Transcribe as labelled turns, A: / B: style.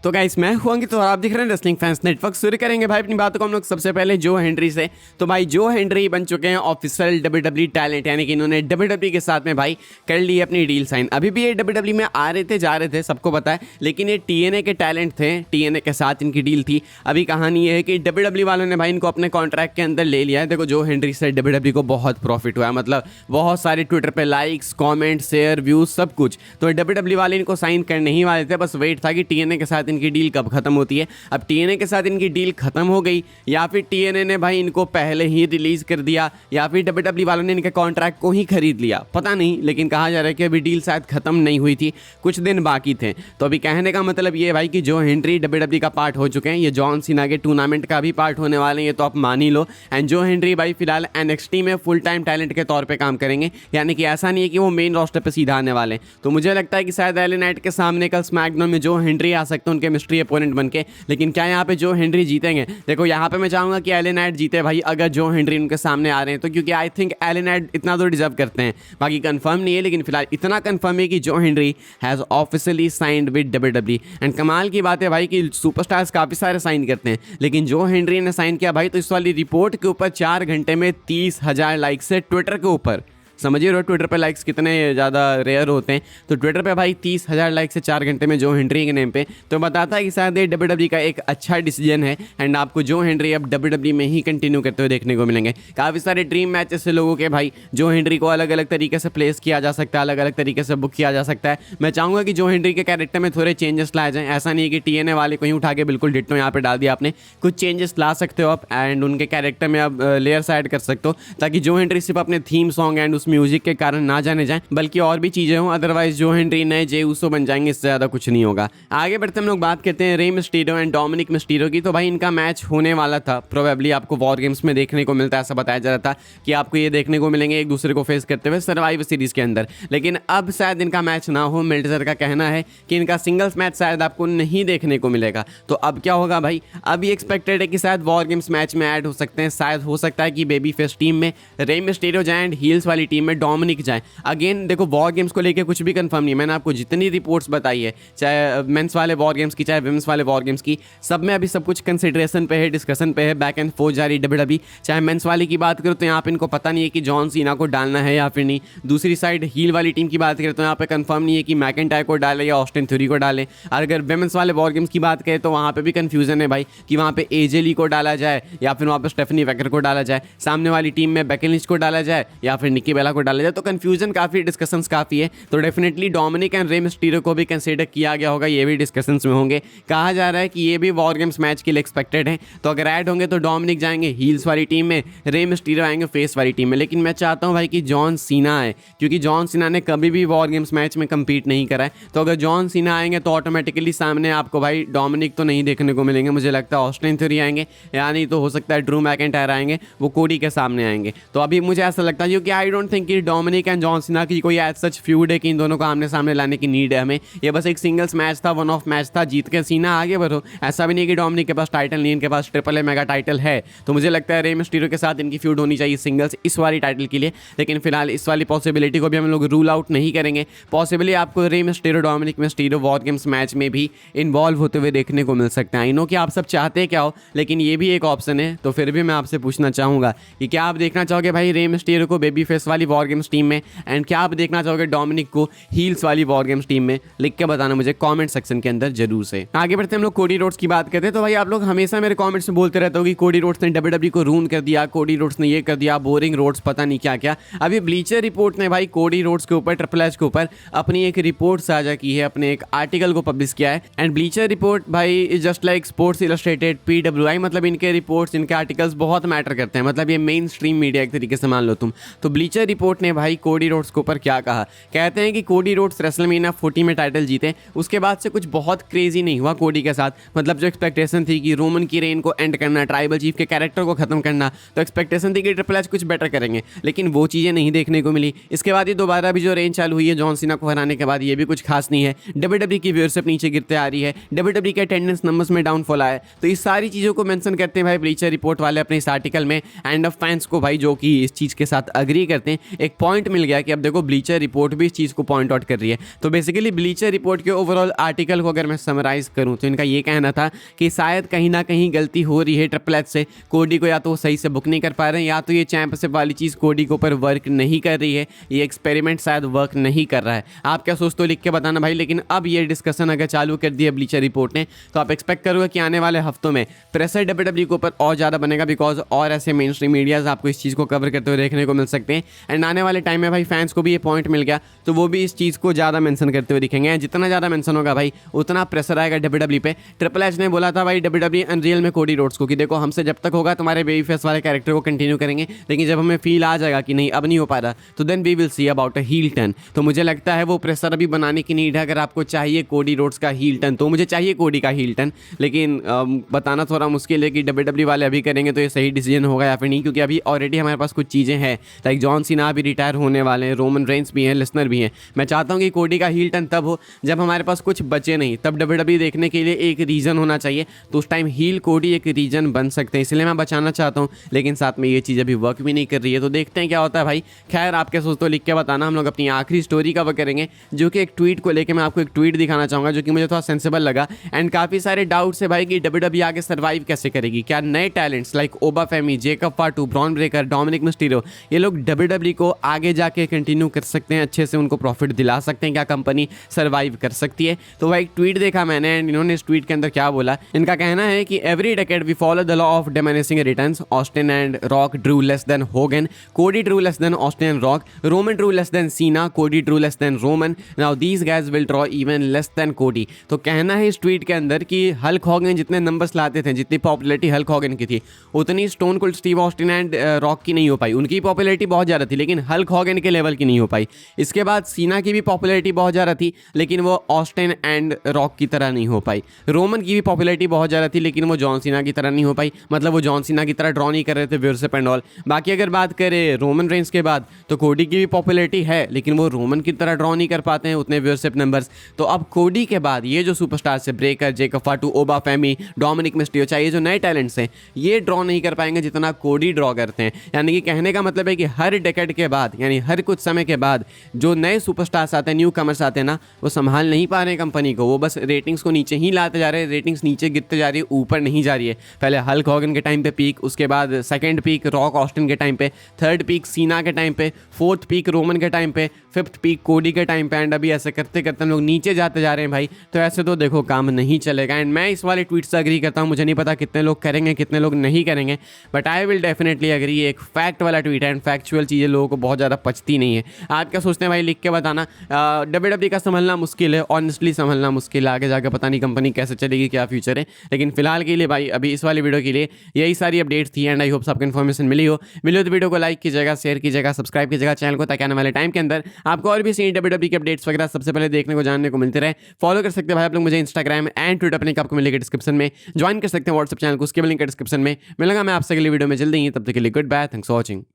A: तो गाइस मैं हुआ कि तो आप दिख रहे हैं रेसलिंग फैंस नेटवर्क। शुरू करेंगे भाई अपनी बातों को हम लोग सबसे पहले जो हेनरी से। तो भाई जो हेनरी बन चुके हैं ऑफिशियल डब्ल्यूडब्ल्यू टैलेंट, यानी कि इन्होंने डब्ल्यूडब्ल्यू के साथ में भाई कर ली अपनी डील साइन। अभी भी ये डब्ल्यूडब्ल्यू में आ रहे थे जा रहे थे, सबको पता है, लेकिन ये टीएनए के टैलेंट थे, टीएनए के साथ इनकी डील थी। अभी कहानी ये है कि डब्ल्यूडब्ल्यू वालों ने भाई इनको अपने कॉन्ट्रैक्ट के अंदर ले लिया है। देखो जो हेनरी से डब्ल्यूडब्ल्यू को बहुत प्रॉफिट हुआ है, मतलब बहुत सारे ट्विटर पे लाइक्स, कॉमेंट, शेयर, व्यूज सब कुछ। तो डब्ल्यूडब्ल्यू वाले इनको साइन करने ही वाले थे, बस वेट था कि टीएनए के साथ इनकी डील कब खत्म होती है। अब टीएनए के साथ इनकी डील खत्म हो गई, या फिर टीएनए ने भाई इनको पहले ही रिलीज कर दिया, या फिर डब्ल्यूडब्ल्यू वालों ने इनके कॉन्ट्रैक्ट को ही खरीद लिया, पता नहीं। लेकिन कहा जा रहा है कि अभी डील शायद खत्म नहीं हुई थी, कुछ दिन बाकी थे। तो अभी कहने का मतलब ये है भाई कि जो हेनरी डब्ल्यूडब्ल्यू का पार्ट हो चुके हैं, ये जॉन सीना के टूर्नामेंट का भी पार्ट होने वाले हैं, ये तो आप मान ही लो। एंड जो हेनरी भाई फिलहाल एनएक्सटी में फुल टाइम टैलेंट के तौर पे काम करेंगे, यानी कि ऐसा नहीं है कि वो मेन रोस्टर पे सीधा आने वाले हैं। तो मुझे लगता है कि शायद एले नाइट के सामने कल स्मैकडाउन में जो हेनरी आ सकते हैं उनके मिस्ट्री अपोनेंट बन के। लेकिन क्या यहाँ पे जो हेनरी जीतेंगे? देखो यहाँ पे मैं चाहूँगा कि एले नाइट जीते भाई, अगर जो हेनरी उनके सामने आ रहे हैं तो, क्योंकि आई थिंक एले नाइट इतना तो डिजर्व करते हैं। बाकी कंफर्म नहीं है, लेकिन फिलहाल इतना कंफर्म है कि Joe Henry has officially signed with WWE. And कमाल की बात है भाई कि सुपरस्टार्स काफ़ी सारे साइन करते हैं, लेकिन जो हेनरी ने साइन किया भाई, तो इस वाली रिपोर्ट के ऊपर 4 घंटे में 30,000 लाइक्स है ट्विटर के ऊपर। समझिए रहो ट्विटर पे लाइक्स कितने ज़्यादा रेयर होते हैं। तो ट्विटर पे भाई 30,000 लाइक से 4 घंटे में जो हेनरी के नेम पे, तो बताता है कि शायद ये डब्ल्यूडब्ल्यू का एक अच्छा डिसीजन है। एंड आपको जो हेनरी अब डब्ल्यूडब्ल्यू में ही कंटिन्यू करते हुए देखने को मिलेंगे। काफ़ी सारे ड्रीम मैच ऐसे लोगों के भाई, जो हेनरी को अलग अलग तरीके से प्लेस किया जा सकता है, अलग अलग तरीके से बुक किया जा सकता है। मैं चाहूँगा कि जो हेनरी के कैरेक्टर में थोड़े चेंजेस लाए जाएँ। ऐसा नहीं है कि टीएनए वाले को ही उठा के बिल्कुल डिट्टो यहाँ पे डाल दिया आपने, कुछ चेंजेस ला सकते हो आप। एंड उनके कैरेक्टर में आप लेयर्स ऐड कर सकते हो, ताकि जो हेनरी सिर्फ अपने थीम सॉन्ग एंड उस म्यूजिक के कारण ना जाने जाएं, बल्कि और भी चीजें हों। अदरवाइज जो हेनरी नए जे उसो बन जाएंगे, इससे ज्यादा कुछ नहीं होगा। आगे बढ़ते हम लोग बात करते हैं Rey Mysterio and Dominik Mysterio की। तो भाई इनका मैच होने वाला था, प्रोबेबली आपको वॉर गेम्स में देखने को मिलता है, ऐसा बताया जा रहा था कि आपको ये देखने को मिलेंगे एक दूसरे को फेस करते हुए सर्वाइवर सीरीज के अंदर। लेकिन अब शायद इनका मैच ना हो। मिल्टजर का कहना है कि इनका सिंगल्स मैच शायद आपको नहीं देखने को मिलेगा। तो अब क्या होगा भाई? अभी एक्सपेक्टेड है कि शायद वॉर गेम्स मैच में ऐड हो सकते हैं। शायद हो सकता है कि बेबी फेस टीम में रे मिस्टीरियो जाए एंड हील्स वाली टीम में डोमिनिक जाए। अगेन देखो वॉर गेम्स को लेके कुछ भी कंफर्म नहीं है। मैंने आपको जितनी रिपोर्ट्स बताई है, चाहे मेंस वाले वॉर गेम्स की, चाहे विमेंस वाले वॉर गेम्स की, सब में अभी सब कुछ कंसिडरेशन पे है, डिस्कशन पे है, बैक एंड फोर्थ जारी डब्ल्यूडब्ल्यू। चाहे मेंस वाले की बात करो तो यहाँ पे इनको पता नहीं है कि जॉन सीना को डालना है या फिर नहीं। दूसरी साइड हील वाली टीम की बात करें तो यहाँ पे कंफर्म नहीं है कि मैकेंटायर को डाले या ऑस्टिन थ्योरी को डाले। और अगर विमेंस वाले वॉर गेम्स की बात करें तो वहाँ पे भी कंफ्यूजन है भाई कि वहाँ पे एजे ली को डाला जाए या फिर वहाँ पे स्टेफनी वेकर को डाला जाए, सामने वाली टीम में बेकी लिंच को डाला जाए या फिर निकी बेला को डाला जाए। तो कंफ्यूजन काफ़ी, डिस्कशंस काफ़ी है। तो definitely Dominic and Rey Mysterio को भी कंसीडर किया गया होगा, ये भी डिस्कशंस में होंगे। कहा जा रहा है कि ये भी वॉर गेम्स मैच के लिए एक्सपेक्टेड है। तो अगर ऐड होंगे तो डोमिनिक जाएंगे हील्स वाली टीम में, रे मिस्टीरियो आएंगे फेस वाली टीम में। लेकिन मैं चाहता हूँ भाई कि जॉन सीना आए, क्योंकि जॉन सीना ने कभी भी वॉर गेम्स मैच में कम्पीट नहीं करा है। तो अगर जॉन सीना आएंगे तो ऑटोमेटिकली सामने आपको भाई डोमिनिक तो नहीं देखने को मिलेंगे। मुझे लगता है ऑस्टिन थ्योरी आएंगे, या नहीं तो हो सकता है ड्रू मैकेंटायर आएंगे, वो कोडी के सामने आएंगे। तो अभी मुझे ऐसा लगता है, क्योंकि आई डोंट थिंक कि डोमिनिक एंड जॉन सीना की कोई एज सच फ्यूड है कि इन दोनों को आमने सामने लाने की नीड है हमें। ये बस एक सिंगल्स मैच था, वन ऑफ मैच था, जीत के सीना आगे बढ़ो। ऐसा भी नहीं कि डोमिनिक के पास टाइटल नहीं, इनके पास ट्रिपल ए मेगा टाइटल है। तो मुझे लगता है रे मिस्टीरियो के साथ इनकी फ्यूड होनी चाहिए सिंगल्स इस वाली टाइटल के लिए। लेकिन फिलहाल इस वाली पॉसिबिलिटी को भी हम लोग रूल आउट नहीं करेंगे। पॉसिबली आपको Rey Mysterio Dominik Mysterio war games match में भी इन्वॉल्व होते हुए देखने को मिल सकते हैं। आई नो कि आप सब चाहते क्या हो, लेकिन ये भी एक ऑप्शन है। तो फिर भी मैं आपसे पूछना चाहूँगा कि क्या आप देखना चाहोगे भाई रे मिस्टीरियो को बेबी फेस वाली वॉर गेम्स टीम में, एंड क्या आप देखना चाहोगे डोमिनिक को हील्स वाली वॉर गेम्स टीम में? लिख के बताना मुझे कमेंट सेक्शन के अंदर जरूर से। आगे बढ़ते हम लोग कोडी रोड्स की बात करते हैं। तो भाई आप लोग हमेशा मेरे कमेंट्स में बोलते रहते हो कि कोडी रोड्स ने डब्ल्यूडब्ल्यू को रून कर दिया, कोडी रोड्स ने ये कर दिया, बोरिंग रोड्स, पता नहीं क्या क्या। अभी ब्लीचर रिपोर्ट ने भाई कोडी रोड्स के ऊपर, ट्रिपल एच के ऊपर अपनी एक रिपोर्ट साझा की है, अपने एक आर्टिकल को पब्लिश किया है। एंड ब्लीचर रिपोर्ट भाई is just like sports illustrated, PWI, मतलब इनके रिपोर्ट्स, इनके आर्टिकल्स बहुत मैटर करते हैं। मतलब ये मेन स्ट्रीम मीडिया एक तरीके से मान लो तुम। तो ब्लीचर रिपोर्ट ने भाई कोडी रोड्स के ऊपर क्या कहा? कहते हैं कि कोडी रोड्स रेसलमेनिया 40 में टाइटल जीते, उसके बाद से कुछ बहुत क्रेजी नहीं हुआ कोडी के साथ। मतलब जो एक्सपेक्टेशन थी कि रोमन की रेन को एंड करना, ट्राइबल चीफ के कैरेक्टर को खत्म करना, तो एक्सपेक्टेशन थी कि ट्रिपल एच कुछ बेटर करेंगे, लेकिन वो चीज़ें नहीं देखने को मिली। इसके बाद ये दोबारा भी जो रेन चालू हुई है जॉन सीना को हराने के बाद, ये भी कुछ खास नहीं है। डब्ल्यूडब्ल्यू की व्यूअरशिप नीचे गिरते आ रही है, डब्ल्यूडब्ल्यू के अटेंडेंस नंबर्स में डाउनफॉल आया है। तो इस सारी चीज़ों को मेंशन करते हैं भाई ब्लीचर रिपोर्ट वाले अपने इस आर्टिकल में। एंड ऑफ फैंस को भाई जो कि इस चीज़ के साथ अग्री करते हैं एक पॉइंट मिल गया कि अब देखो ब्लीचर रिपोर्ट भी इस चीज़ को पॉइंट आउट कर रही है। तो बेसिकली ब्लीचर रिपोर्ट के ओवरऑल आर्टिकल को अगर मैं समराइज़ करूँ तो इनका ये कहना था कि शायद कहीं ना कहीं गलती हो रही है ट्रिपल एच से, कोडी को या तो सही से बुक नहीं कर पा रहे हैं या तो ये चैंपियनशिप वाली चीज़ कोडी के ऊपर वर्क नहीं कर रही है, ये एक्सपेरिमेंट शायद वर्क नहीं कर रहा है। आप क्या सोचते हो लिख के बताना भाई। लेकिन अब ये डिस्कशन अगर चालू कर दिया ब्लीचर रिपोर्ट ने तो आप एक्सपेक्ट करोगे कि आने वाले हफ्तों में प्रेशर डब्ल्यूडब्ल्यू के ऊपर और ज़्यादा बनेगा, बिकॉज और ऐसे मेन स्ट्रीम मीडियाज आपको इस चीज़ को कवर करते हुए देखने को मिल सकते हैं। एंड आने वाले टाइम में भाई फैंस को भी ये पॉइंट मिल गया तो वो भी इस चीज़ को ज़्यादा मेंशन करते हुए दिखेंगे। जितना ज़्यादा मेंशन होगा भाई उतना प्रेशर आएगा डब्ल्यूडब्ल्यू पे। ट्रिपल एच ने बोला था भाई डब्ल्यूडब्ल्यू अनरियल में कोडी रोड्स को कि देखो हमसे जब तक होगा तुम्हारे बेबी फेस वाले कैरेक्टर को कंटिन्यू करेंगे, लेकिन जब हमें फील आ जाएगा कि नहीं अब नहीं हो पा रहा तो then we will see about a heel turn. तो मुझे लगता है वो प्रेशर अभी बनाने की नीड है। अगर आपको चाहिए कोडी रोड्स का हील टर्न तो मुझे चाहिए कोडी का हील टर्न, लेकिन बताना थोड़ा मुश्किल है कि डब्ल्यूडब्ल्यू वाले अभी करेंगे तो ये सही डिसीजन होगा या फिर नहीं, क्योंकि अभी ऑलरेडी हमारे पास कुछ चीज़ें हैं। लाइक जॉन सीना भी रिटायर होने वाले हैं, रोमन रेंस भी हैं, लिसनर भी हैं। मैं चाहता हूँ कि कोडी का हील टर्न तब हो जब हमारे पास कुछ बचे नहीं, तब डब्ल्यूडब्ल्यू देखने के लिए एक रीज़न होना चाहिए। तो उस टाइम हील कोडी एक रीज़न बन सकते हैं, इसलिए मैं बचाना चाहता हूँ। लेकिन साथ में ये चीज़ अभी वर्क भी नहीं कर रही है, तो देखते हैं क्या होता है भाई। खैर आप क्या सोचते हो लिख के बताना। हम लोग अपनी आखिरी स्टोरी कवर करेंगे जो कि एक ट्वीट को लेकर मैं आपको एक ट्वीट दिखाना चाहूँगा जो कि मुझे थोड़ा सेंसिबल लगा। एंड काफ़ी सारे डाउट्स है भाई कि डब्ल्यूडब्ल्यू आगे सर्वाइव कैसे करेगी। क्या नए talents like Oba Femi, Jacob Fatu, Bron Breakker, Dominik Mysterio ये लोग डब्ल्यूडब्ल्यू को आगे जाके कंटिन्यू कर सकते हैं, अच्छे से उनको प्रॉफिट दिला सकते हैं? क्या कंपनी सर्वाइव कर सकती है? तो भाई एक ट्वीट देखा मैंने एंड इन्होंने इस ट्वीट के अंदर क्या बोला। इनका कहना है कि every decade we follow the law of diminishing returns. Austin and Rock drew less than Hogan, Cody drew less than Austin and Rock, Roman drew less than Cena, Cody drew less than Roman, now these guys will draw even less than Cody. तो कहना है इस tweet के अंदर कि Hulk Hogan जितने numbers लाते थे, जितनी पॉपुलैरिटी हल्क हॉगन की थी उतनी Stone Cold Steve Austin and rock की नहीं हो पाई। उनकी पॉपुलैरिटी बहुत ज़्यादा थी लेकिन हल्क हॉगन के लेवल की नहीं हो पाई। इसके बाद सीना की भी पॉपुलैरिटी बहुत ज़्यादा थी लेकिन वो ऑस्टिन एंड रॉक की तरह नहीं हो पाई। रोमन की भी पॉपुलैरिटी बहुत ज़्यादा थी लेकिन वो जॉन सीना की तरह नहीं हो पाई, मतलब वो जॉन सीना की तरह ड्रॉ नहीं कर रहे थे व्यूअरशिप एंड ऑल। बाकी अगर बात करें रोमन रेंस के बाद तो कोडी की भी पॉपुलैरिटी है लेकिन वो रोमन की तरह ड्रॉ नहीं कर पाते हैं उतने व्यूअरशिप नंबर्स। तो अब कोडी के बाद ये जो सुपरस्टार्स है Breakker, Jacob Fatu, Oba Femi, Dominik Mysterio, चाहिए जो नए टैलेंट्स हैं ये ड्रॉ नहीं कर पाएंगे जितना कोडी ड्रॉ करते हैं। यानी कि कहने का मतलब है कि हर डेकेड के बाद यानी हर कुछ समय के बाद जो नए सुपरस्टार्स आते हैं, न्यू कमर्स आते हैं ना, वो संभाल नहीं पा रहे हैं कंपनी को। वो बस रेटिंग्स को नीचे ही लाते जा रहे हैं, रेटिंग्स नीचे गिरते जा रही है, ऊपर नहीं जा रही है। पहले हल्क हॉगन के टाइम पे पीक, उसके बाद सेकंड पीक रॉक ऑस्टिन के टाइम पे, थर्ड पीक सीना के टाइम पे, फोर्थ पीक रोमन के टाइम पे, फिफ्थ पीक कोडी के टाइम पे, एंड अभी ऐसे करते करते हम लोग नीचे जाते जा रहे हैं भाई। तो ऐसे तो देखो काम नहीं चलेगा। एंड मैं इस वाले ट्वीट से अग्री करता हूँ। मुझे नहीं पता कितने लोग करेंगे कितने लोग नहीं करेंगे, but I will definitely agree. एक फैक्ट वाला ट्वीट है एंड फैक्चुअल चीज़ें लोगों को बहुत ज़्यादा पचती नहीं है। आप क्या सोचते हैं भाई लिख के बताना। डब्ल्यूडब्ल्यू का संभलना मुश्किल है, ऑनेस्टली संभलना मुश्किल है। आगे जाकर पता नहीं कंपनी कैसे चलेगी, क्या फ्यूचर है। लेकिन फिलहाल के लिए भाई अभी इस वाली वीडियो के लिए यही सारी अपडेट्स थी एंड आई होप आपको इन्फॉर्मेशन मिली हो तो वीडियो को लाइक कीजिएगा, शेयर कीजिएगा, सब्सक्राइब कीजिएगा चैनल को, ताकि आने वाले टाइम के अंदर आपको और भी सही डब्ल्यूडब्ल्यू के अपडेट्स वगैरह सबसे पहले देखने को जानने को मिलते रहे। फॉलो कर सकते हैं भाई आप लोग मुझे इंस्टाग्राम एंड ट्विटर पर, लिंक आपको मिलेगा डिस्क्रिप्शन में। ज्वाइन कर सकते हैं व्हाट्सएप चैनल को, उसके भी लिंक डिस्क्रिप्शन में। मिलेगा मैं आपसे अगली वीडियो में जल्दी ही, तब तक के लिए good bye, thanks for watching.